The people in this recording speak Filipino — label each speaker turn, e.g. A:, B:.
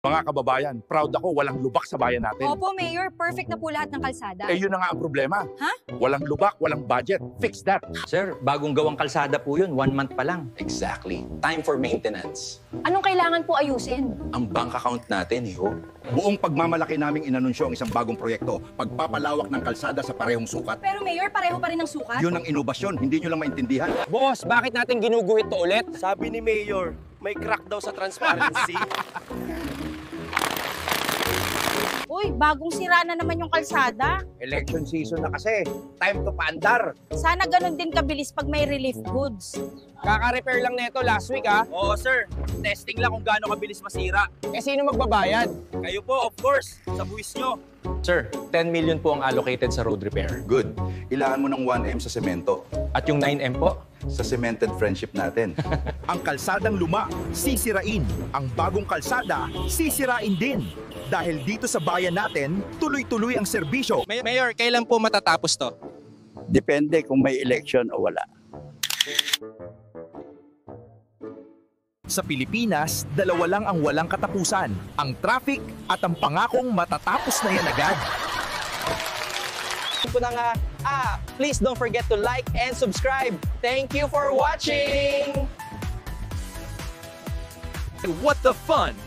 A: Mga kababayan, proud ako, walang lubak sa bayan natin.
B: Opo, Mayor. Perfect na po lahat ng kalsada.
A: Eh yun na nga ang problema.
B: Ha?
A: Walang lubak, walang budget. Fix that.
C: Sir, bagong gawang kalsada po yun. 1 month pa lang.
D: Exactly. Time for maintenance.
B: Anong kailangan po ayusin?
D: Ang bank account natin, ho.
A: Buong pagmamalaki naming inanunsyo ang isang bagong proyekto, pagpapalawak ng kalsada sa parehong sukat.
B: Pero Mayor, pareho pa rin ang sukat.
A: Yun ang inobasyon, hindi nyo lang maintindihan.
E: Boss, bakit natin ginuguhit to ulit?
F: Sabi ni Mayor, may crack daw sa transparency.
B: Uy, bagong sira na naman yung kalsada.
A: Election season na kasi. Time to paandar.
B: Sana ganun din kabilis pag may relief goods.
E: Kaka-repair lang neto last week ha.
F: Oo, sir. Testing lang kung gaano kabilis masira.
E: Eh sino magbabayad?
F: Kayo po, of course, sa buwis nyo.
C: Sir, 10 million po ang allocated sa road repair.
G: Good. Ilaan mo ng 1M sa semento.
C: At yung 9M po?
G: Sa cemented friendship natin.
A: Ang kalsadang luma, sisirain. Ang bagong kalsada, sisirain din. Dahil dito sa bayan natin, tuloy-tuloy ang serbisyo.
F: Mayor, kailan po matatapos to?
H: Depende kung may election o wala.
A: Sa Pilipinas, dalawa lang ang walang katapusan. Ang traffic at ang pangakong matatapos na yan agad.
E: Please don't forget to like and subscribe. Thank you for watching!
I: What the fun!